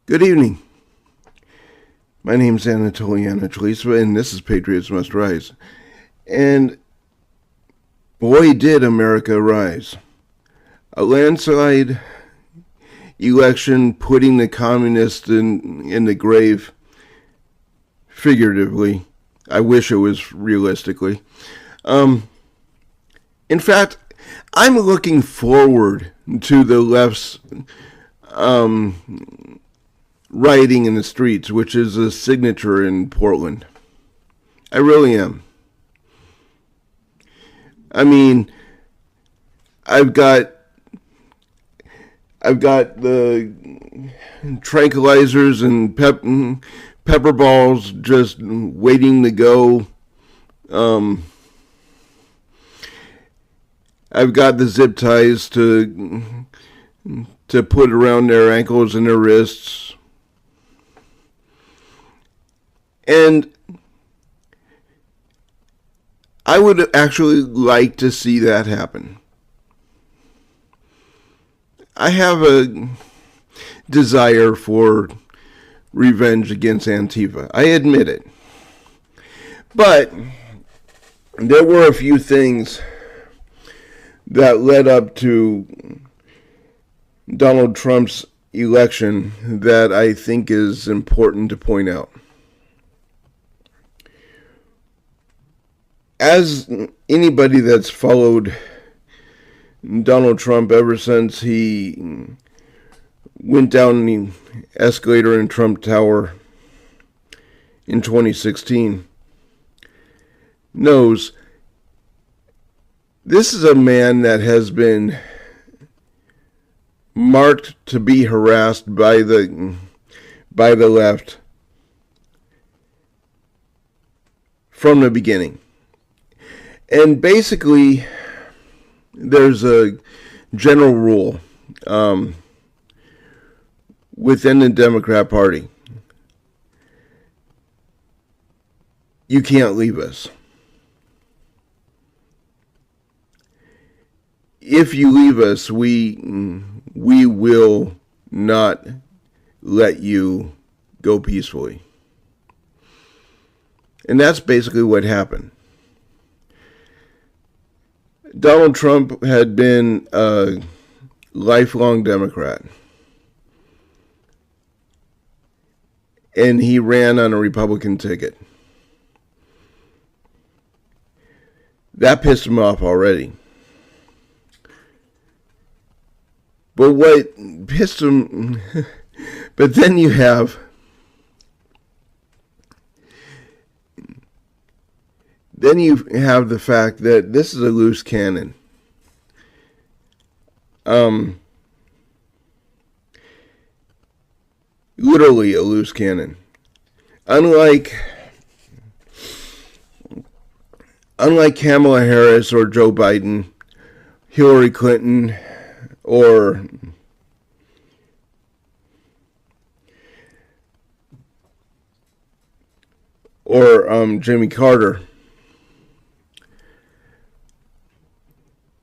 Good evening. My name's Anatoliana Chalisva, and this is Patriots Must Rise. And boy, did America rise. A landslide election putting the communists in the grave, figuratively. I wish it was realistically. In fact, I'm looking forward to the left's rioting in the streets, which is a signature in Portland. I really am. I mean, I've got the tranquilizers and pepper balls just waiting to go. I've got the zip ties to put around their ankles and their wrists. And I would actually like to see that happen. I have a desire for revenge against Antifa. I admit it. But there were a few things that led up to Donald Trump's election that I think is important to point out. As anybody that's followed Donald Trump ever since he went down the escalator in Trump Tower in 2016 knows this is a man that has been marked to be harassed by the left from the beginning. And basically, there's a general rule within the Democrat Party. You can't leave us. If you leave us, we will not let you go peacefully. And that's basically what happened. Donald Trump had been a lifelong Democrat. And he ran on a Republican ticket. That pissed him off already. But what pissed him... but then you have... Then you have the fact that this is a loose cannon. Literally a loose cannon. Unlike Kamala Harris or Joe Biiden, Killary Clinton, or Jimmy Carter.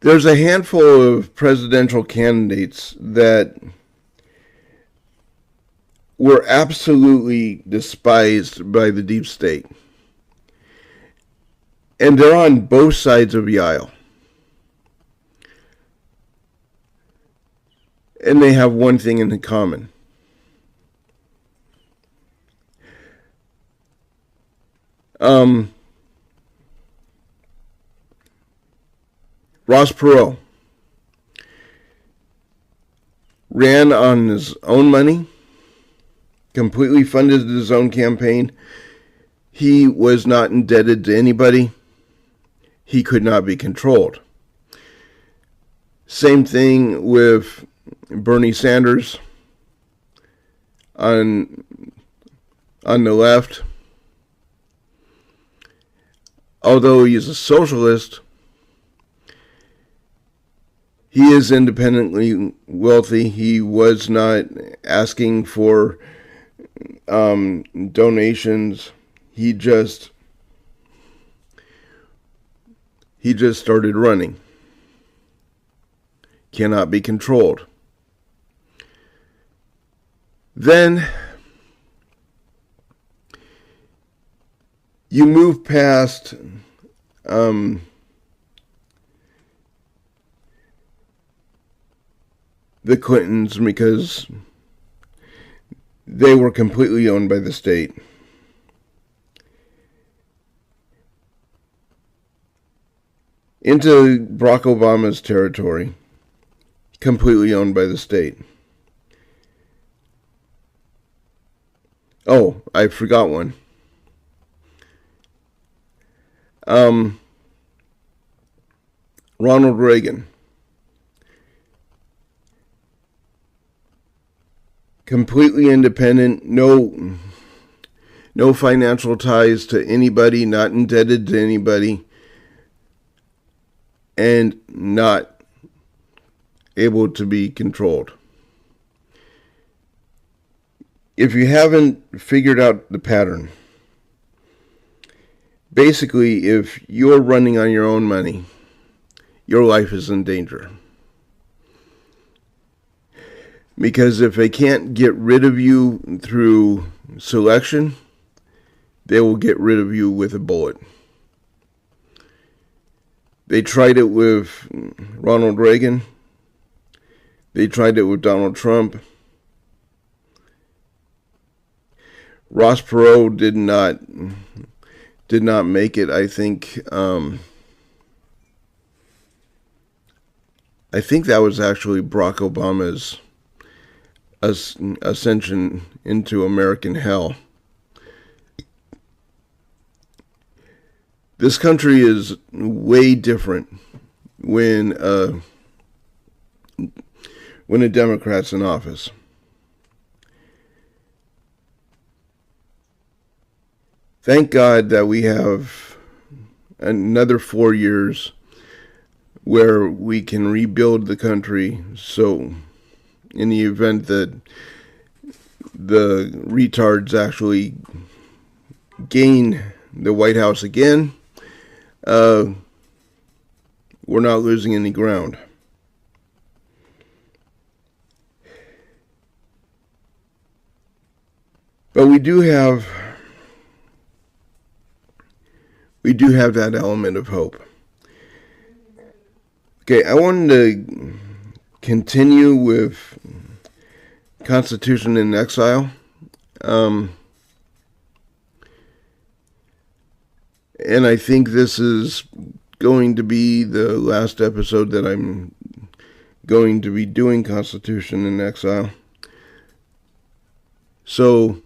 There's a handful of presidential candidates that were absolutely despised by the deep state. And they're on both sides of the aisle. And they have one thing in common. Ross Perot ran on his own money, completely funded his own campaign. He was not indebted to anybody. He could not be controlled. Same thing with Bernie Sanders on the left. Although he's a socialist, he is independently wealthy. He was not asking for donations. He just started running. Cannot be controlled. Then you move past the Clintons because they were completely owned by the state. Into Barack Obama's territory, completely owned by the state. Oh, I forgot one. Ronald Reagan. Completely independent, no financial ties to anybody, not indebted to anybody, and not able to be controlled. If you haven't figured out the pattern, basically, if you're running on your own money, your life is in danger. Because if they can't get rid of you through selection, they will get rid of you with a bullet. They tried it with Ronald Reagan. They tried it with Donald Trump. Ross Perot did not make it. I think that was actually Barack Obama's ascension into American hell. This country is way different when a Democrat's in office. Thank God that we have another 4 years where we can rebuild the country, so in the event that the retards actually gain the White House again, we're not losing any ground. But we do have that element of hope. Okay, I wanted to continue with Constitution in Exile. And I think this is going to be the last episode that I'm going to be doing Constitution in Exile. So,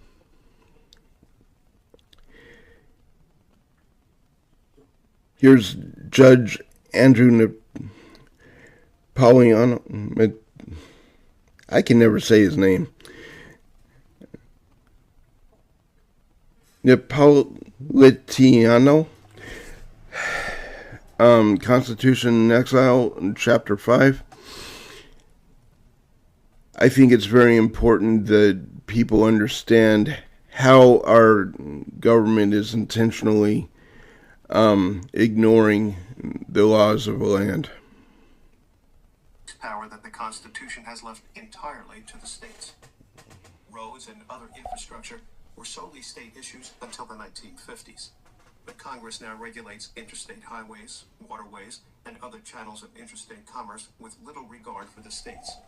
here's Judge Andrew Napolitano. I can never say his name. Napolitano. Constitution in Exile, Chapter 5. I think it's very important that people understand how our government is intentionally ignoring the laws of the land. Power that the Constitution has left entirely to the states. Roads and other infrastructure were solely state issues until the 1950s. But Congress now regulates interstate highways, waterways, and other channels of interstate commerce with little regard for the states.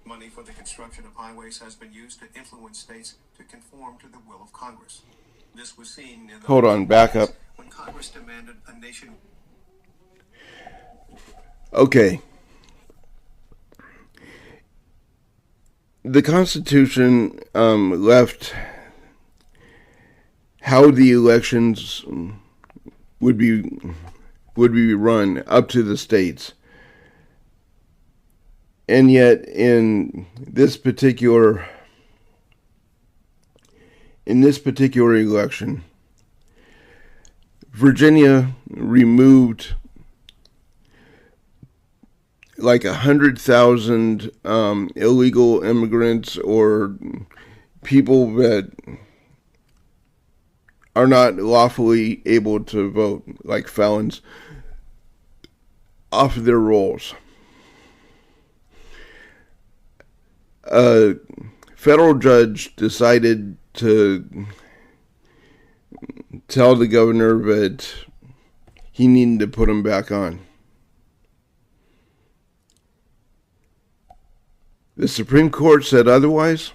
Money for the construction of highways has been used to influence states to conform to the will of Congress. This was seen in the Hold on, back up. When Congress demanded a nation. Okay. The Constitution left how the elections would be run up to the states. And yet in this particular election, Virginia removed like 100,000 illegal immigrants or people that are not lawfully able to vote, like felons, off of their rolls. A federal judge decided to tell the governor that he needed to put him back on. The Supreme Court said otherwise,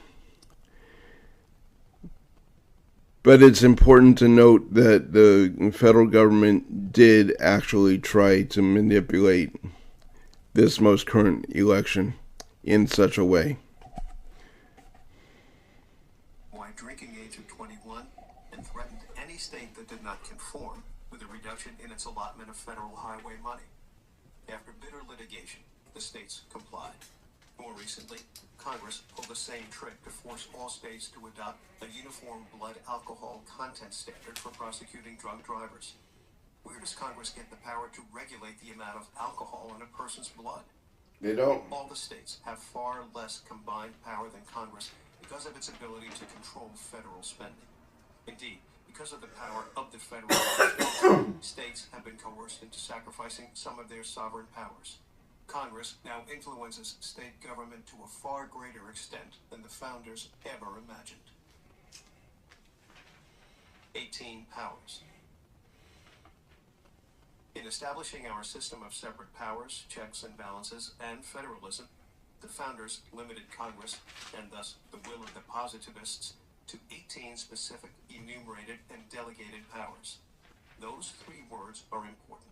but it's important to note that the federal government did actually try to manipulate this most current election in such a way. Why drinking age of 21 and threatened any state that did not conform with a reduction in its allotment of federal highway money. After bitter litigation, the states complied. More recently, Congress pulled the same trick to force all states to adopt a uniform blood alcohol content standard for prosecuting drunk drivers. Where does Congress get the power to regulate the amount of alcohol in a person's blood? They don't. All the states have far less combined power than Congress because of its ability to control federal spending. Indeed, because of the power of the federal government, states have been coerced into sacrificing some of their sovereign powers. Congress now influences state government to a far greater extent than the founders ever imagined. 18 powers. In establishing our system of separate powers, checks and balances, and federalism, the founders limited Congress, and thus the will of the positivists, to 18 specific, enumerated, and delegated powers. Those three words are important.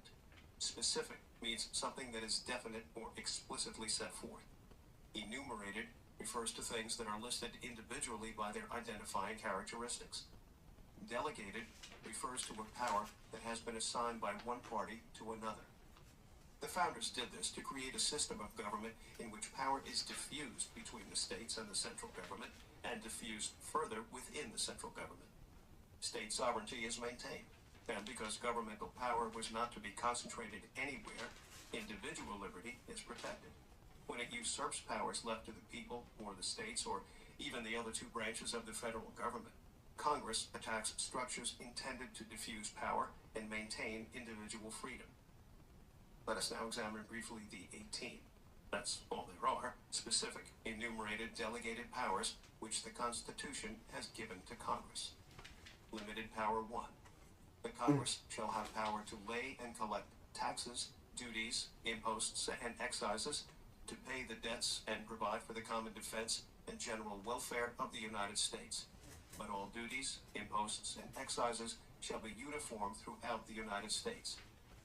Specific means something that is definite or explicitly set forth. Enumerated refers to things that are listed individually by their identifying characteristics. Delegated refers to a power that has been assigned by one party to another. The founders did this to create a system of government in which power is diffused between the states and the central government, and diffused further within the central government. State sovereignty is maintained, and because governmental power was not to be concentrated anywhere, individual liberty is protected. When it usurps powers left to the people or the states or even the other two branches of the federal government, Congress attacks structures intended to diffuse power and maintain individual freedom. Let us now examine briefly the 18. That's all there are, specific, enumerated, delegated powers which the Constitution has given to Congress. Limited Power 1. The Congress shall have power to lay and collect taxes, duties, imposts, and excises, to pay the debts and provide for the common defense and general welfare of the United States. But all duties, imposts, and excises shall be uniform throughout the United States.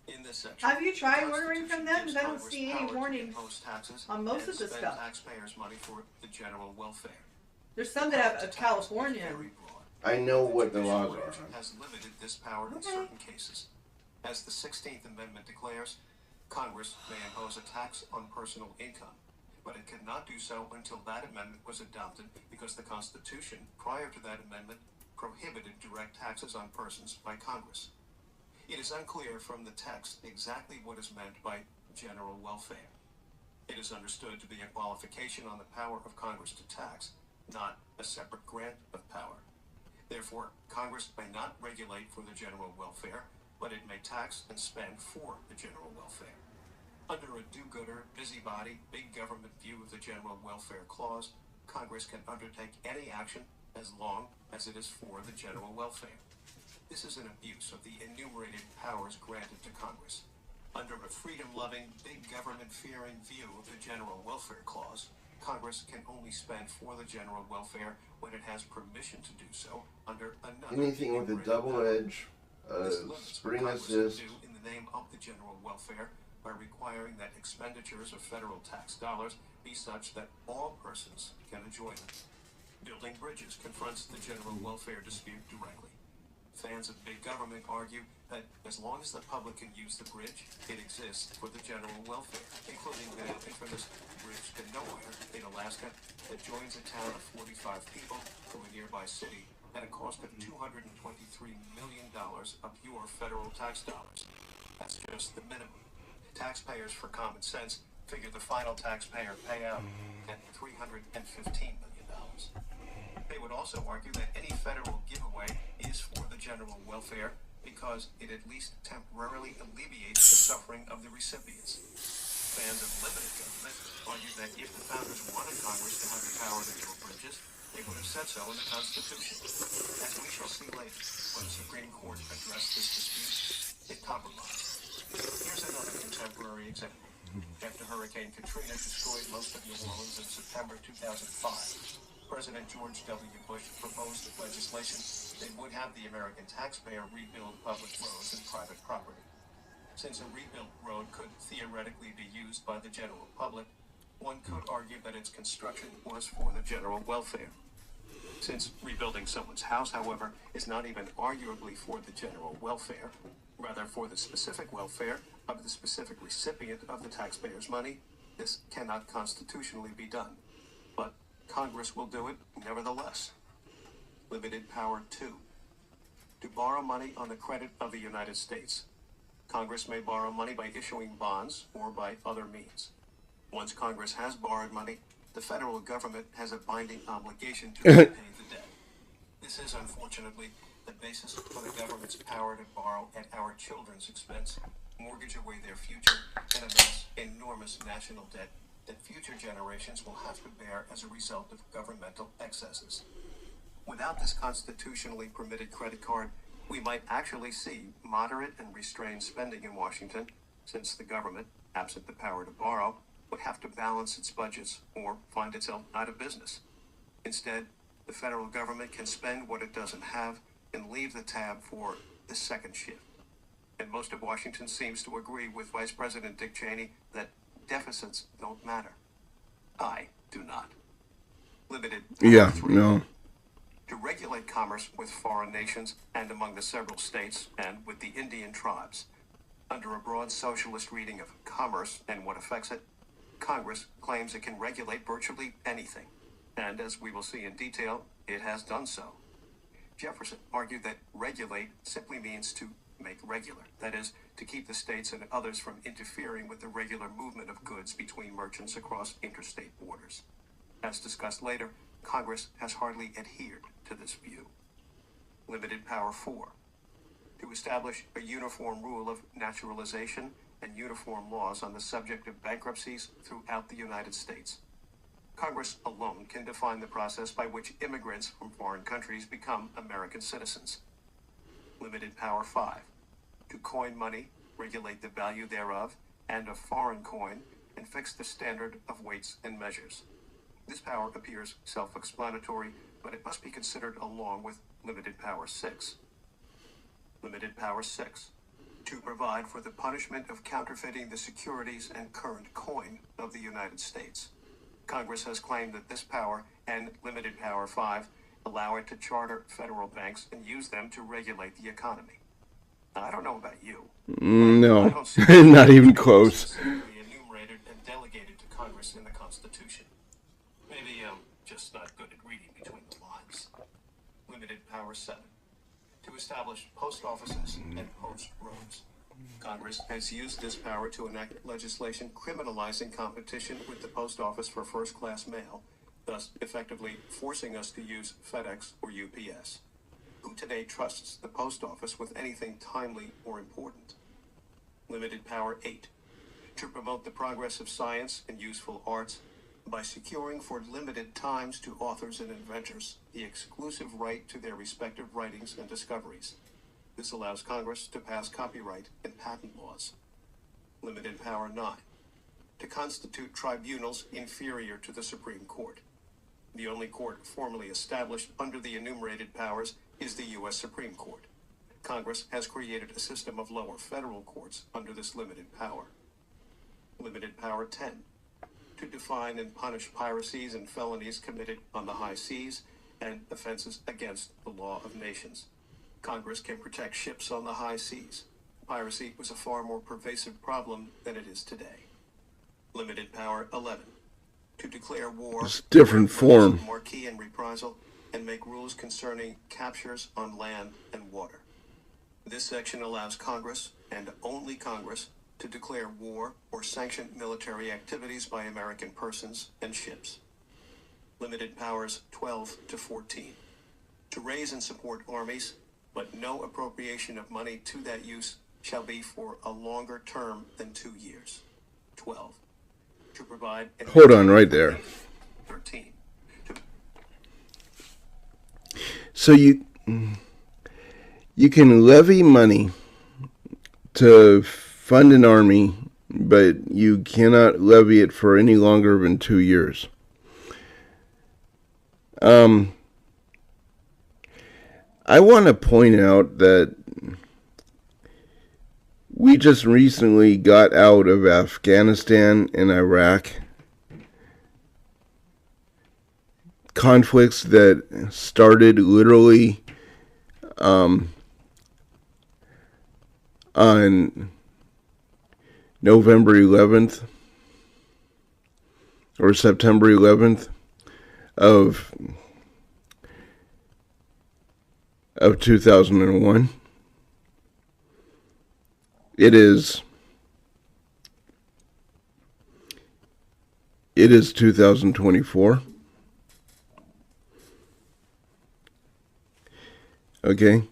In this section, have you tried ordering from them? Because I don't see any warnings on most of the stuff. Taxpayers' money for the general welfare. There's some that have a Californian. I know what the laws are. Has limited this power in certain cases. As the 16th Amendment declares, Congress may impose a tax on personal income, but it cannot do so until that amendment was adopted because the Constitution, prior to that amendment, prohibited direct taxes on persons by Congress. It is unclear from the text exactly what is meant by general welfare. It is understood to be a qualification on the power of Congress to tax, not a separate grant of power. Therefore, Congress may not regulate for the general welfare, but it may tax and spend for the general welfare. Under a do-gooder, busybody, big government view of the general welfare clause, Congress can undertake any action as long as it is for the general welfare. This is an abuse of the enumerated powers granted to Congress. Under a freedom-loving, big government-fearing view of the general welfare clause, Congress can only spend for the general welfare when it has permission to do so under another. Anything with a double edge, spring assist. In the name of the general welfare, by requiring that expenditures of federal tax dollars be such that all persons can enjoy them. Building bridges confronts the general welfare dispute directly. Fans of big government argue that as long as the public can use the bridge, it exists for the general welfare, including the infamous bridge to nowhere in Alaska that joins a town of 45 people from a nearby city at a cost of $223 million of your federal tax dollars. That's just the minimum. Taxpayers for common sense figure the final taxpayer payout at $315 million. They would also argue that any federal giveaway is for the general welfare because it at least temporarily alleviates the suffering of the recipients. Fans of limited government argue that if the founders wanted Congress to have the power to build bridges, They would have said so in the Constitution. As we shall see later, when the Supreme Court addressed this dispute, it compromised. Here's another contemporary example. After Hurricane Katrina destroyed most of New Orleans in September 2005, President George W. Bush proposed legislation that would have the American taxpayer rebuild public roads and private property. Since a rebuilt road could theoretically be used by the general public, one could argue that its construction was for the general welfare. Since rebuilding someone's house, however, is not even arguably for the general welfare, rather for the specific welfare of the specific recipient of the taxpayer's money, this cannot constitutionally be done. But Congress will do it nevertheless. Limited power 2. To borrow money on the credit of the United States. Congress may borrow money by issuing bonds or by other means. Once Congress has borrowed money, the federal government has a binding obligation to repay the debt. This is, unfortunately, the basis for the government's power to borrow at our children's expense, mortgage away their future, and amass enormous national debt that future generations will have to bear as a result of governmental excesses. Without this constitutionally permitted credit card, we might actually see moderate and restrained spending in Washington, since the government, absent the power to borrow, would have to balance its budgets or find itself out of business. Instead, the federal government can spend what it doesn't have and leave the tab for the second shift. And most of Washington seems to agree with Vice President Dick Cheney that deficits don't matter. I do not. Limited power Yeah, 3. no. To regulate commerce with foreign nations and among the several states and with the Indian tribes. Under a broad socialist reading of commerce and what affects it, Congress claims it can regulate virtually anything. And as we will see in detail, it has done so. Jefferson argued that regulate simply means to make regular, that is, to keep the states and others from interfering with the regular movement of goods between merchants across interstate borders. As discussed later, Congress has hardly adhered to this view. Limited power 4. To establish a uniform rule of naturalization and uniform laws on the subject of bankruptcies throughout the United States. Congress alone can define the process by which immigrants from foreign countries become American citizens. Limited power 5. To coin money, regulate the value thereof, and of foreign coin, and fix the standard of weights and measures. This power appears self-explanatory, but it must be considered along with limited power 6. Limited power 6. To provide for the punishment of counterfeiting the securities and current coin of the United States. Congress has claimed that this power and limited power 5 allow it to charter federal banks and use them to regulate the economy. Now, I don't know about you. No, I don't see not even close. specifically enumerated and delegated to Congress in the Constitution. Maybe I'm just not good at reading between the lines. Limited power 7. To establish post offices and post roads. Congress has used this power to enact legislation criminalizing competition with the post office for first-class mail, thus effectively forcing us to use FedEx or UPS. Who today trusts the post office with anything timely or important? Limited power 8. To promote the progress of science and useful arts by securing for limited times to authors and inventors the exclusive right to their respective writings and discoveries. This allows Congress to pass copyright and patent laws. Limited power 9. To constitute tribunals inferior to the Supreme Court. The only court formally established under the enumerated powers is the U.S. Supreme Court. Congress has created a system of lower federal courts under this limited power. Limited power 10. To define and punish piracies and felonies committed on the high seas and offenses against the law of nations. Congress can protect ships on the high seas. Piracy was a far more pervasive problem than it is today. Limited power 11. To declare war, It's different form. marquee and reprisal, and make rules concerning captures on land and water. This section allows Congress, and only Congress, to declare war or sanction military activities by American persons and ships. Limited powers 12 to 14. To raise and support armies, but no appropriation of money to that use shall be for a longer term than 2 years. 12. To provide... Hold on right there. 13. So you can levy money to fund an army, but you cannot levy it for any longer than 2 years. I want to point out that we just recently got out of Afghanistan and Iraq. Conflicts that started literally on November 11th or September 11th of 2001. It is 2024. Okay.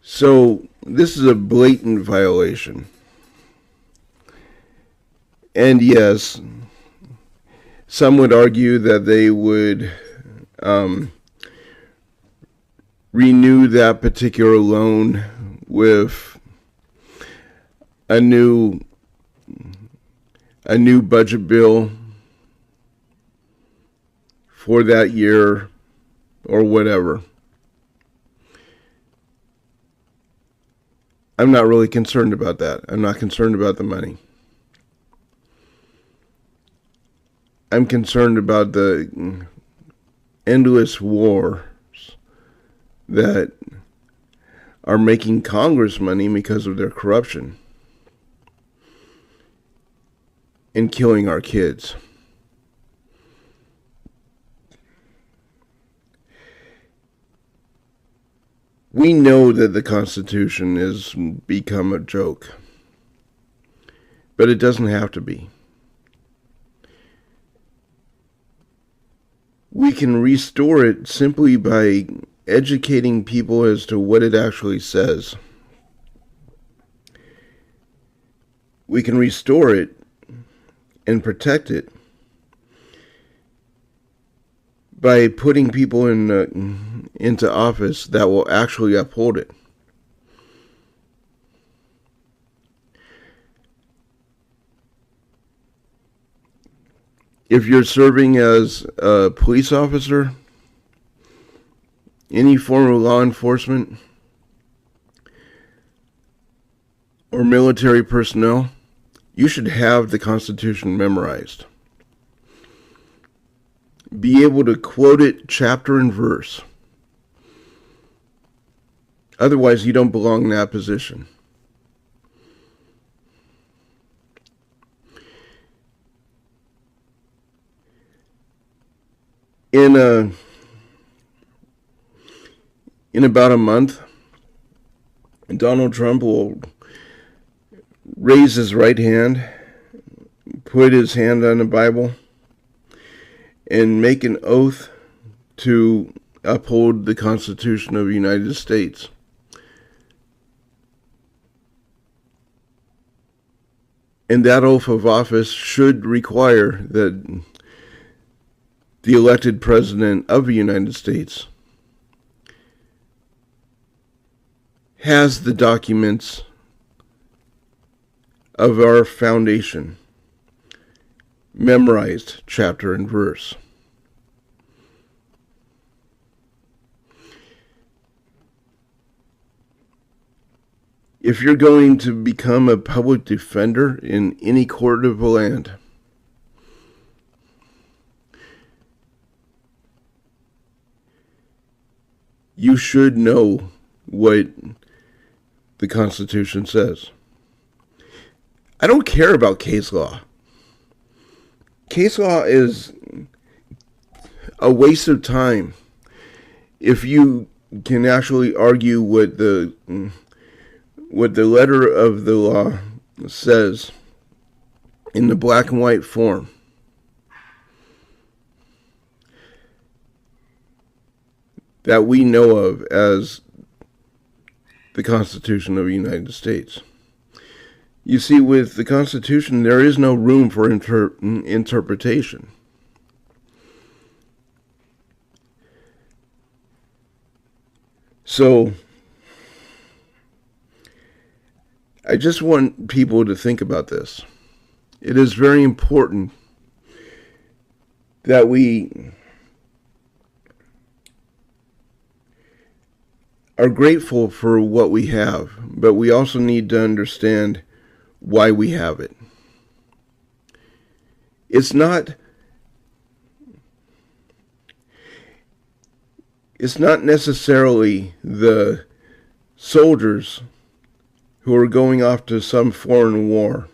So this is a blatant violation. And yes, some would argue that they would renew that particular loan with a new budget bill for that year or whatever. I'm not really concerned about that. I'm not concerned about the money. I'm concerned about the endless wars that are making Congress money because of their corruption and killing our kids. We know that the Constitution has become a joke, but it doesn't have to be. We can restore it simply by educating people as to what it actually says. We can restore it and protect it by putting people into office that will actually uphold it. If you're serving as a police officer, any form of law enforcement, or military personnel, you should have the Constitution memorized. Be able to quote it chapter and verse. Otherwise, you don't belong in that position. In about a month, Donald Trump will raise his right hand, put his hand on the Bible, and make an oath to uphold the Constitution of the United States. And that oath of office should require that the elected president of the United States has the documents of our foundation memorized chapter and verse. If you're going to become a public defender in any court of the land, you should know what the Constitution says. I don't care about case law. Case law is a waste of time if you can actually argue what the letter of the law says in the black and white form. That we know of as the Constitution of the United States. You see, with the Constitution, there is no room for interpretation. So I just want people to think about this. It is very important that we are grateful for what we have, but we also need to understand why we have it. It's not necessarily the soldiers who are going off to some foreign war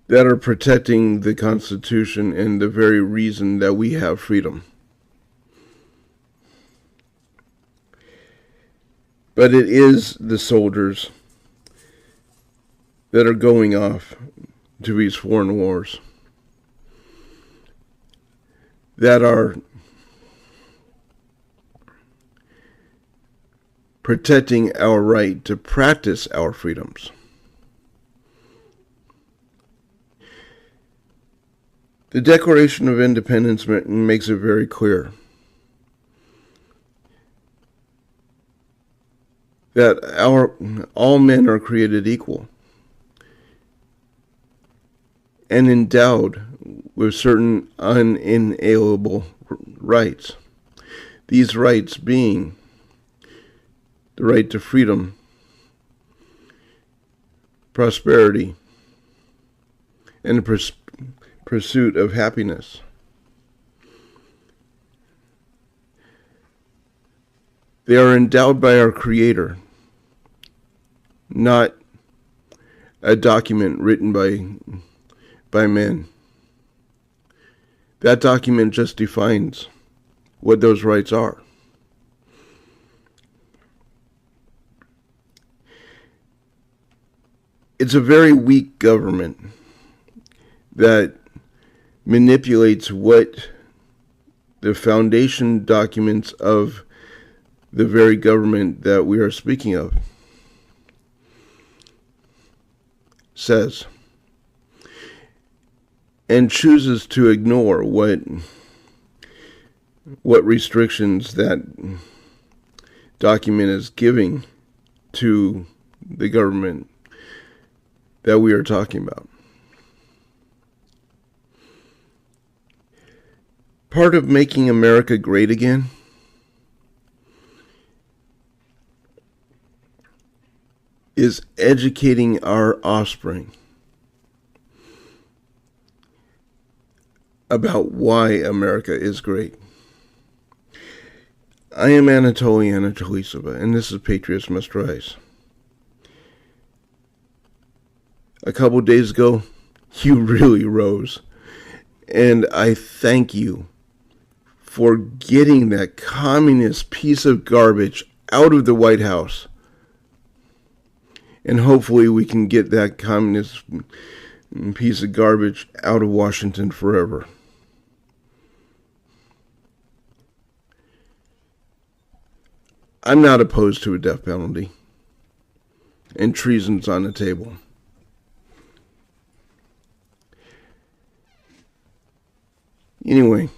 that are protecting the Constitution and the very reason that we have freedom. But it is the soldiers that are going off to these foreign wars that are protecting our right to practice our freedoms. The Declaration of Independence makes it very clear that all men are created equal and endowed with certain unalienable rights. These rights being the right to freedom, prosperity, and the pursuit of happiness. They are endowed by our Creator, not a document written by men. That document just defines what those rights are. It's a very weak government that manipulates what the foundation documents of the very government that we are speaking of says, and chooses to ignore what restrictions that document is giving to the government that we are talking about. Part of making America great again is educating our offspring about why America is great. I am Anatoly Anatolisova, and this is Patriots Must Rise. A couple days ago, you really rose, and I thank you for getting that communist piece of garbage out of the White House. And hopefully we can get that communist piece of garbage out of Washington forever. I'm not opposed to a death penalty, and treason's on the table. Anyway,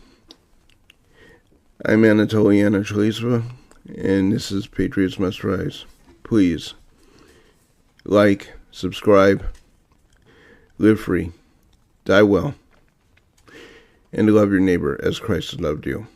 I'm Anatoly Anatolisova, and this is Patriots Must Rise. Please like, subscribe, live free, die well, and love your neighbor as Christ has loved you.